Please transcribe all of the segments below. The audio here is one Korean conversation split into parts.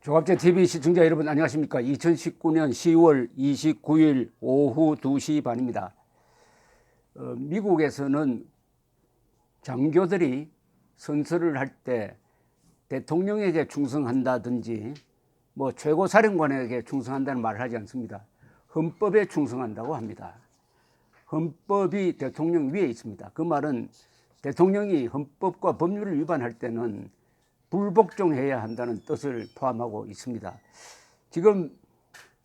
조갑제 TV 시청자 여러분 안녕하십니까? 2019년 10월 29일 오후 2시 반입니다. 미국에서는 장교들이 선서를 할 때 대통령에게 충성한다든지 뭐 최고사령관에게 충성한다는 말을 하지 않습니다. 헌법에 충성한다고 합니다. 헌법이 대통령 위에 있습니다. 그 말은 대통령이 헌법과 법률을 위반할 때는 불복종해야 한다는 뜻을 포함하고 있습니다. 지금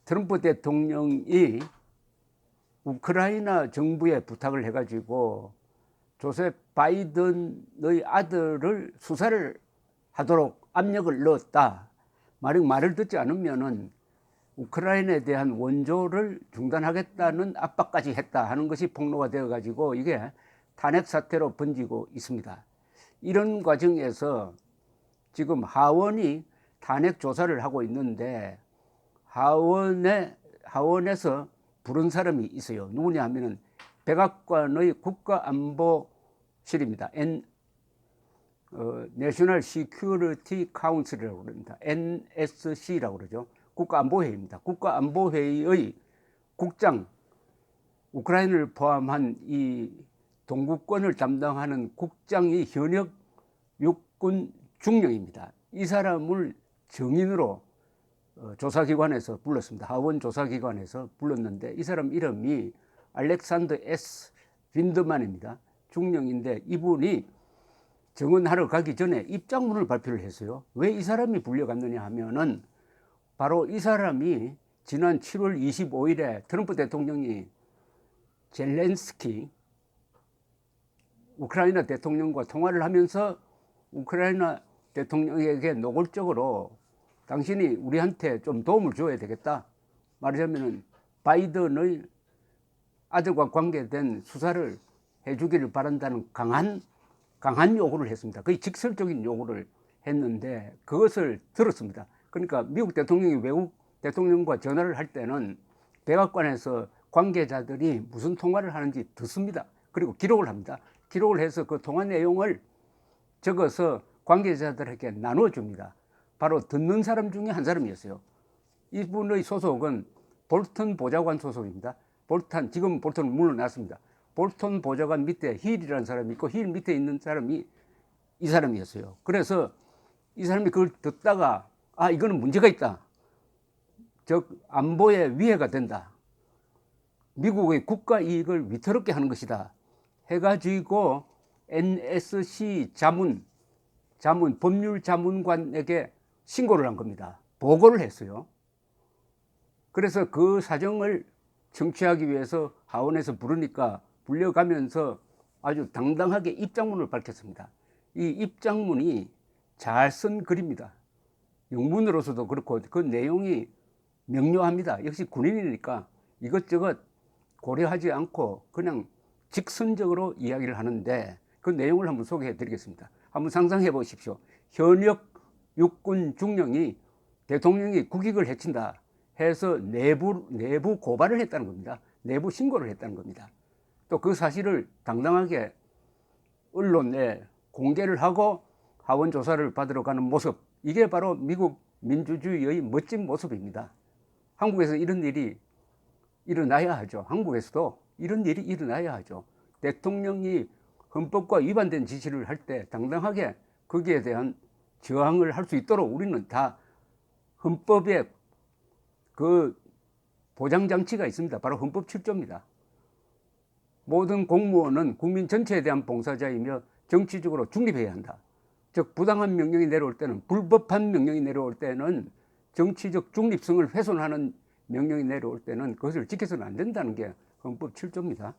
트럼프 대통령이 우크라이나 정부에 부탁을 해가지고 조셉 바이든의 아들을 수사를 하도록 압력을 넣었다. 만약 말을 듣지 않으면은 우크라이나에 대한 원조를 중단하겠다는 압박까지 했다 하는 것이 폭로가 되어가지고 이게 탄핵 사태로 번지고 있습니다. 이런 과정에서 지금 하원이 탄핵 조사를 하고 있는데 하원에서 부른 사람이 있어요. 누구냐 하면은 백악관의 국가안보실입니다. National Security Council이라고 그럽니다. NSC라고 그러죠. 국가안보회의입니다. 국가안보회의의 국장, 우크라이나를 포함한 이 동구권을 담당하는 국장이 현역 육군 중령입니다. 이 사람을 증인으로 조사기관에서 불렀습니다. 하원 조사기관에서 불렀는데 이 사람 이름이 알렉산더 S. 빈드만입니다. 중령인데 이분이 증언하러 가기 전에 입장문을 발표를 했어요. 왜 이 사람이 불려갔느냐 하면은 바로 이 사람이 지난 7월 25일에 트럼프 대통령이 젤렌스키 우크라이나 대통령과 통화를 하면서 우크라이나 대통령에게 노골적으로 당신이 우리한테 좀 도움을 줘야 되겠다. 말하자면 바이든의 아들과 관계된 수사를 해주기를 바란다는 강한 요구를 했습니다. 거의 직설적인 요구를 했는데 그것을 들었습니다. 그러니까 미국 대통령이 외국 대통령과 전화를 할 때는 백악관에서 관계자들이 무슨 통화를 하는지 듣습니다. 그리고 기록을 합니다. 기록을 해서 그 통화 내용을 적어서 관계자들에게 나눠줍니다. 바로 듣는 사람 중에 한 사람이었어요. 이분의 소속은 볼턴 보좌관 소속입니다. 지금 볼턴은 물러났습니다. 볼턴 보좌관 밑에 힐이라는 사람이 있고 힐 밑에 있는 사람이 이 사람이었어요. 그래서 이 사람이 그걸 듣다가 이거는 문제가 있다. 즉 안보에 위해가 된다. 미국의 국가 이익을 위태롭게 하는 것이다. 해가지고 NSC 법률 자문관에게 신고를 한 겁니다. 보고를 했어요. 그래서 그 사정을 청취하기 위해서 하원에서 부르니까 불려가면서 아주 당당하게 입장문을 밝혔습니다. 이 입장문이 잘 쓴 글입니다. 영문으로서도 그렇고 그 내용이 명료합니다. 역시 군인이니까 이것저것 고려하지 않고 그냥 직선적으로 이야기를 하는데 그 내용을 한번 소개해 드리겠습니다. 한번 상상해 보십시오. 현역 육군 중령이 대통령이 국익을 해친다 해서 내부 고발을 했다는 겁니다. 내부 신고를 했다는 겁니다. 또 그 사실을 당당하게 언론에 공개를 하고 하원 조사를 받으러 가는 모습, 이게 바로 미국 민주주의의 멋진 모습입니다. 한국에서 이런 일이 일어나야 하죠. 한국에서도 이런 일이 일어나야 하죠. 대통령이 헌법과 위반된 지시를 할 때 당당하게 거기에 대한 저항을 할 수 있도록 우리는 다 헌법에 그 보장장치가 있습니다. 바로 헌법 7조입니다. 모든 공무원은 국민 전체에 대한 봉사자이며 정치적으로 중립해야 한다. 즉 부당한 명령이 내려올 때는, 불법한 명령이 내려올 때는, 정치적 중립성을 훼손하는 명령이 내려올 때는 그것을 지켜서는 안 된다는 게 헌법 7조입니다.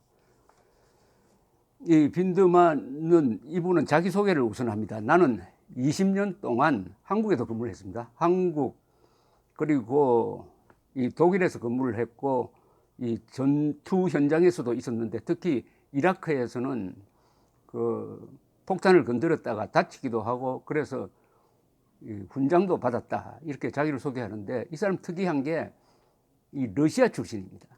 이 빈드만은 이분은 자기소개를 우선 합니다. 나는 20년 동안 한국에서 근무를 했습니다. 한국 그리고 이 독일에서 근무를 했고 이 전투 현장에서도 있었는데 특히 이라크에서는 그 폭탄을 건드렸다가 다치기도 하고 그래서 훈장도 받았다 이렇게 자기를 소개하는데 이 사람 특이한 게 이 러시아 출신입니다.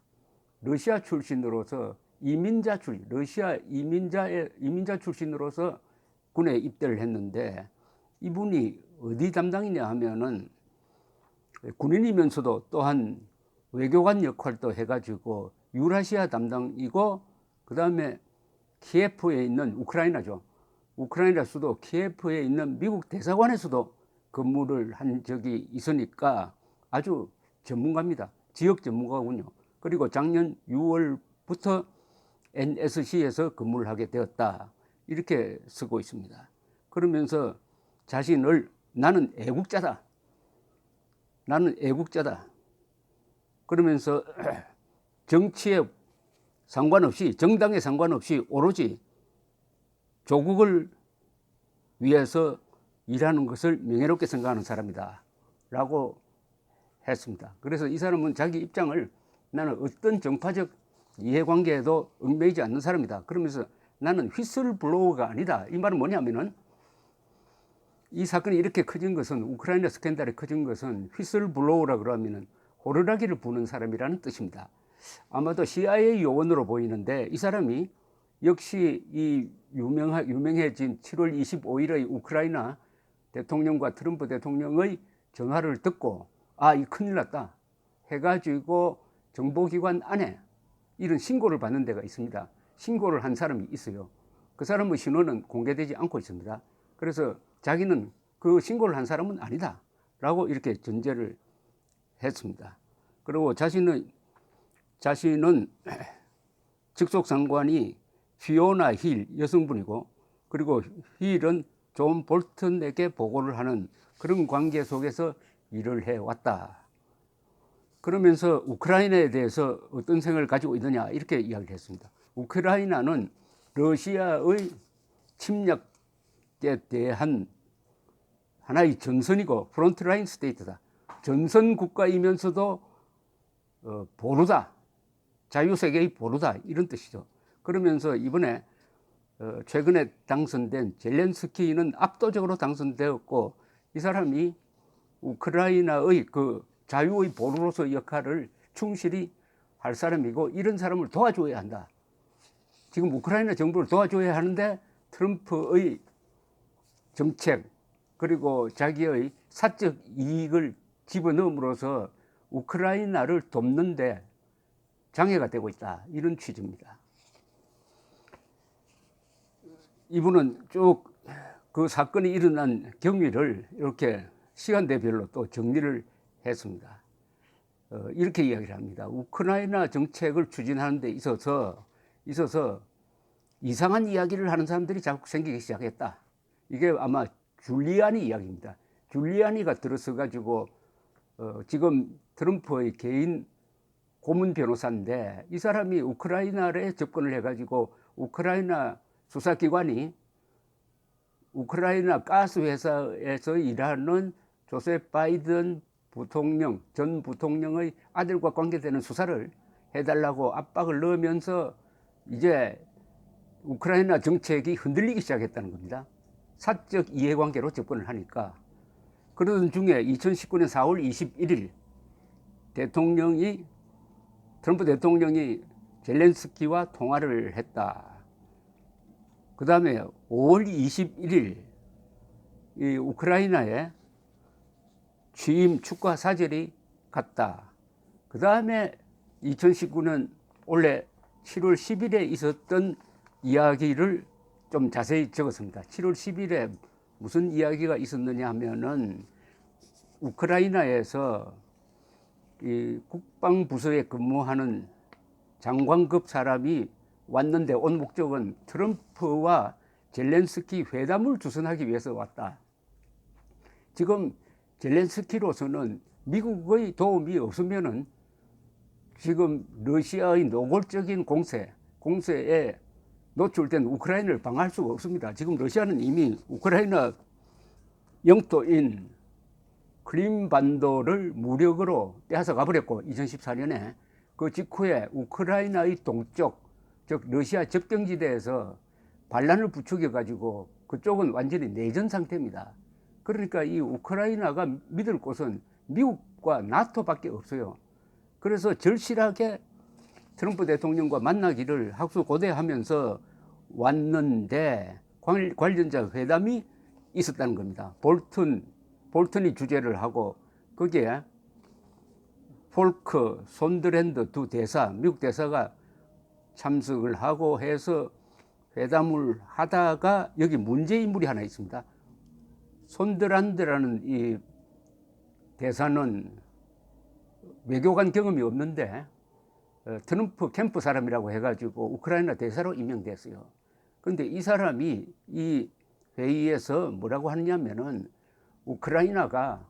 러시아 출신으로서 러시아 이민자 출신으로서 군에 입대를 했는데 이분이 어디 담당이냐 하면은 군인이면서도 또한 외교관 역할도 해가지고 유라시아 담당이고, 그 다음에 키예프에 있는 우크라이나죠. 우크라이나 수도 키예프에 있는 미국 대사관에서도 근무를 한 적이 있으니까 아주 전문가입니다. 지역 전문가군요. 그리고 작년 6월부터 NSC에서 근무를 하게 되었다, 이렇게 쓰고 있습니다. 그러면서 자신을 나는 애국자다, 나는 애국자다 그러면서 정치에 상관없이, 정당에 상관없이 오로지 조국을 위해서 일하는 것을 명예롭게 생각하는 사람이다 라고 했습니다. 그래서 이 사람은 자기 입장을 나는 어떤 정파적 이해관계에도 얽매이지 않는 사람이다, 그러면서 나는 휘슬블로우가 아니다. 이 말은 뭐냐면은 이 사건이 이렇게 커진 것은, 우크라이나 스캔들이 커진 것은 휘슬블로우라 그러면은 호루라기를 부는 사람이라는 뜻입니다. 아마도 CIA 요원으로 보이는데 이 사람이 역시 이 유명해진 7월 25일의 우크라이나 대통령과 트럼프 대통령의 전화를 듣고 이 큰일 났다 해가지고 정보기관 안에 이런 신고를 받는 데가 있습니다. 신고를 한 사람이 있어요. 그 사람의 신원은 공개되지 않고 있습니다. 그래서 자기는 그 신고를 한 사람은 아니다 라고 이렇게 전제를 했습니다. 그리고 자신은 직속 상관이 피오나 힐 여성분이고, 그리고 힐은 존 볼턴에게 보고를 하는 그런 관계 속에서 일을 해왔다. 그러면서 우크라이나에 대해서 어떤 생각을 가지고 있느냐, 이렇게 이야기를 했습니다. 우크라이나는 러시아의 침략에 대한 하나의 전선이고 프론트라인 스테이트다. 전선 국가이면서도 보루다, 자유세계의 보루다, 이런 뜻이죠. 그러면서 이번에 최근에 당선된 젤렌스키는 압도적으로 당선되었고, 이 사람이 우크라이나의 그 자유의 보루로서 역할을 충실히 할 사람이고, 이런 사람을 도와줘야 한다. 지금 우크라이나 정부를 도와줘야 하는데 트럼프의 정책 그리고 자기의 사적 이익을 집어넣음으로써 우크라이나를 돕는데 장애가 되고 있다, 이런 취지입니다. 이분은 쭉 그 사건이 일어난 경위를 이렇게 시간대별로 또 정리를 했습니다. 이렇게 이야기를 합니다. 우크라이나 정책을 추진하는 데 있어서 이상한 이야기를 하는 사람들이 자꾸 생기기 시작했다. 이게 아마 줄리아니 이야기입니다. 줄리아니가 들어서 가지고 지금 트럼프의 개인 고문 변호사인데, 이 사람이 우크라이나에 접근을 해가지고 우크라이나 수사기관이 우크라이나 가스 회사에서 일하는 조셉 바이든 부통령, 전 부통령의 아들과 관계되는 수사를 해달라고 압박을 넣으면서 이제 우크라이나 정책이 흔들리기 시작했다는 겁니다. 사적 이해관계로 접근을 하니까. 그러던 중에 2019년 4월 21일 트럼프 대통령이 젤렌스키와 통화를 했다. 그 다음에 5월 21일 이 우크라이나에 취임 축하 사절이 갔다. 그 다음에 2019년 올해 7월 10일에 있었던 이야기를 좀 자세히 적었습니다. 7월 10일에 무슨 이야기가 있었느냐 하면은, 우크라이나에서 이 국방부서에 근무하는 장관급 사람이 왔는데 온 목적은 트럼프와 젤렌스키 회담을 주선하기 위해서 왔다. 지금 젤렌스키로서는 미국의 도움이 없으면은 지금 러시아의 노골적인 공세에 노출된 우크라이나를 방어할 수가 없습니다. 지금 러시아는 이미 우크라이나 영토인 크림반도를 무력으로 빼앗아 가버렸고, 2014년에 그 직후에 우크라이나의 동쪽, 즉 러시아 접경지대에서 반란을 부추겨 가지고 그쪽은 완전히 내전 상태입니다. 그러니까 이 우크라이나가 믿을 곳은 미국과 나토밖에 없어요. 그래서 절실하게 트럼프 대통령과 만나기를 학수고대하면서 왔는데 관련자 회담이 있었다는 겁니다. 볼턴이 주재를 하고 거기에 폴크, 손드랜드 두 대사, 미국 대사가 참석을 하고 해서 회담을 하다가 여기 문제 인물이 하나 있습니다. 손드란드라는 이 대사는 외교관 경험이 없는데 트럼프 캠프 사람이라고 해가지고 우크라이나 대사로 임명됐어요. 그런데 이 사람이 이 회의에서 뭐라고 하느냐면은 우크라이나가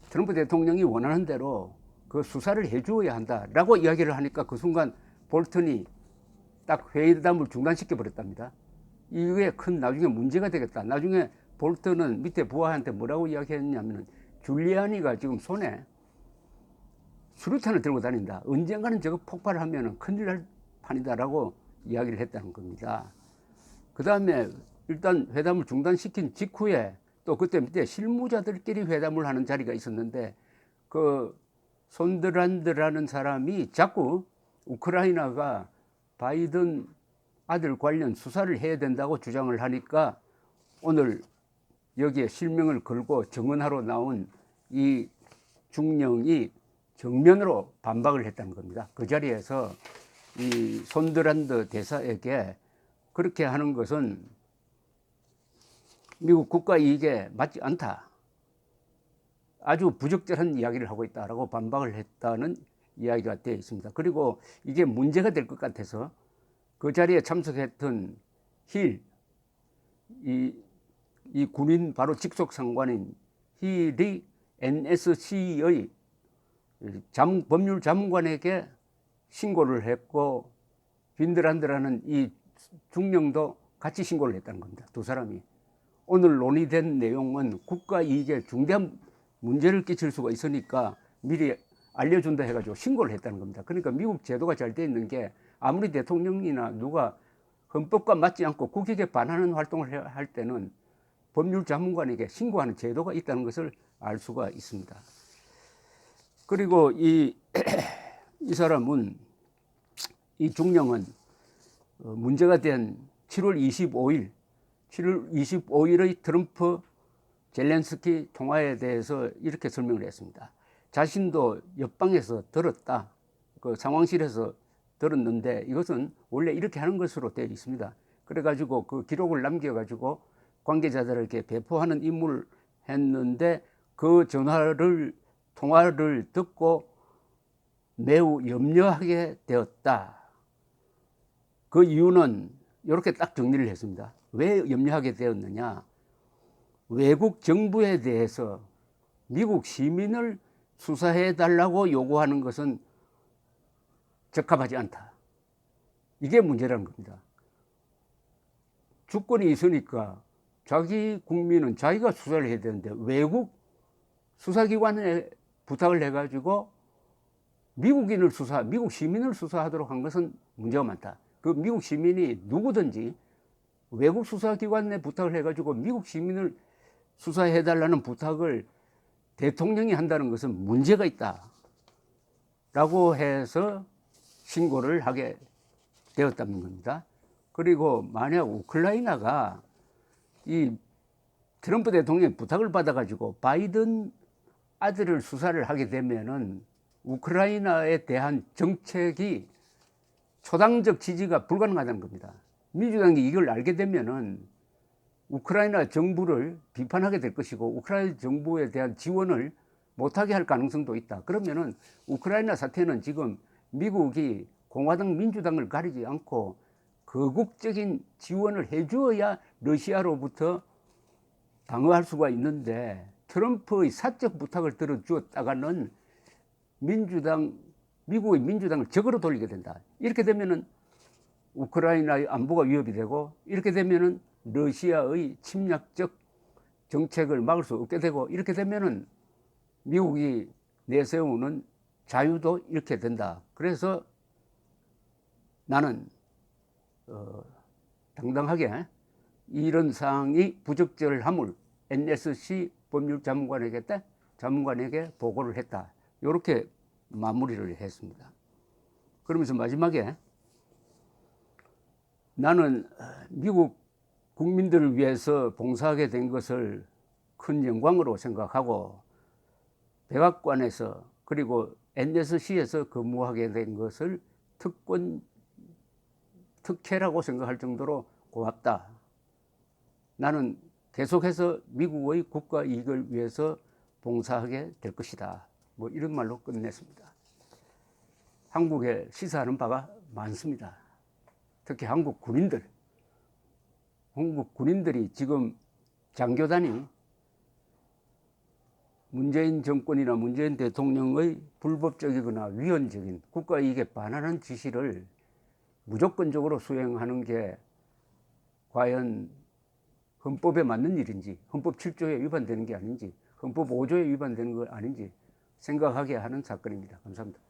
트럼프 대통령이 원하는 대로 그 수사를 해주어야 한다라고 이야기를 하니까 그 순간 볼턴이 딱 회담을 중단시켜 버렸답니다. 이게 큰 나중에 문제가 되겠다. 나중에 볼턴은 밑에 부하한테 뭐라고 이야기했냐면은 줄리아니가 지금 손에 수류탄을 들고 다닌다. 언젠가는 저거 폭발하면 큰일 날 판이다라고 이야기를 했다는 겁니다. 그 다음에 일단 회담을 중단시킨 직후에 또 그때 밑에 실무자들끼리 회담을 하는 자리가 있었는데 그 손드란드라는 사람이 자꾸 우크라이나가 바이든 아들 관련 수사를 해야 된다고 주장을 하니까 오늘 여기에 실명을 걸고 증언하러 나온 이 중령이 정면으로 반박을 했다는 겁니다. 그 자리에서 이 손드란드 대사에게 그렇게 하는 것은 미국 국가 이익에 맞지 않다. 아주 부적절한 이야기를 하고 있다라고 반박을 했다는 이야기가 되어 있습니다. 그리고 이게 문제가 될 것 같아서 그 자리에 참석했던 힐, 이 군인 바로 직속 상관인 힐이 NSC의 법률 자문관에게 신고를 했고 빈드란드라는 이 중령도 같이 신고를 했다는 겁니다. 두 사람이. 오늘 논의된 내용은 국가 이익에 중대한 문제를 끼칠 수가 있으니까 미리 알려준다 해가지고 신고를 했다는 겁니다. 그러니까 미국 제도가 잘 돼 있는 게 아무리 대통령이나 누가 헌법과 맞지 않고 국익에 반하는 활동을 할 때는 법률 자문관에게 신고하는 제도가 있다는 것을 알 수가 있습니다. 그리고 이 사람은, 이 중령은 문제가 된 7월 25일의 트럼프 젤렌스키 통화에 대해서 이렇게 설명을 했습니다. 자신도 옆방에서 들었다. 그 상황실에서 들었는데 이것은 원래 이렇게 하는 것으로 되어 있습니다. 그래가지고 그 기록을 남겨가지고 관계자들에게 배포하는 임무를 했는데 그 통화를 듣고 매우 염려하게 되었다. 그 이유는 이렇게 딱 정리를 했습니다. 왜 염려하게 되었느냐? 외국 정부에 대해서 미국 시민을 수사해 달라고 요구하는 것은 적합하지 않다. 이게 문제라는 겁니다. 주권이 있으니까 자기 국민은 자기가 수사를 해야 되는데 외국 수사기관에 부탁을 해가지고 미국 시민을 수사하도록 한 것은 문제가 많다. 그 미국 시민이 누구든지 외국 수사기관에 부탁을 해가지고 미국 시민을 수사해달라는 부탁을 대통령이 한다는 것은 문제가 있다. 라고 해서 신고를 하게 되었다는 겁니다. 그리고 만약 우크라이나가 이 트럼프 대통령의 부탁을 받아가지고 바이든 아들을 수사를 하게 되면은 우크라이나에 대한 정책이 초당적 지지가 불가능하다는 겁니다. 민주당이 이걸 알게 되면은 우크라이나 정부를 비판하게 될 것이고 우크라이나 정부에 대한 지원을 못하게 할 가능성도 있다. 그러면은 우크라이나 사태는 지금 미국이 공화당 민주당을 가리지 않고 거국적인 지원을 해주어야 러시아로부터 방어할 수가 있는데 트럼프의 사적 부탁을 들어주었다가는 미국의 민주당을 적으로 돌리게 된다. 이렇게 되면은 우크라이나의 안보가 위협이 되고 이렇게 되면은 러시아의 침략적 정책을 막을 수 없게 되고 이렇게 되면은 미국이 내세우는 자유도 잃게 된다. 그래서 나는 당당하게 이런 사항이 부적절함을 NSC 법률자문관에게 보고를 했다. 이렇게 마무리를 했습니다. 그러면서 마지막에 나는 미국 국민들을 위해서 봉사하게 된 것을 큰 영광으로 생각하고 백악관에서 그리고 NSC에서 근무하게 된 것을 특혜라고 생각할 정도로 고맙다. 나는 계속해서 미국의 국가 이익을 위해서 봉사하게 될 것이다. 뭐 이런 말로 끝냈습니다. 한국에 시사하는 바가 많습니다. 특히 한국 군인들이 지금 장교단이 문재인 정권이나 문재인 대통령의 불법적이거나 위헌적인 국가 이익에 반하는 지시를 무조건적으로 수행하는 게 과연 헌법에 맞는 일인지, 헌법 7조에 위반되는 게 아닌지, 헌법 5조에 위반되는 거 아닌지 생각하게 하는 사건입니다. 감사합니다.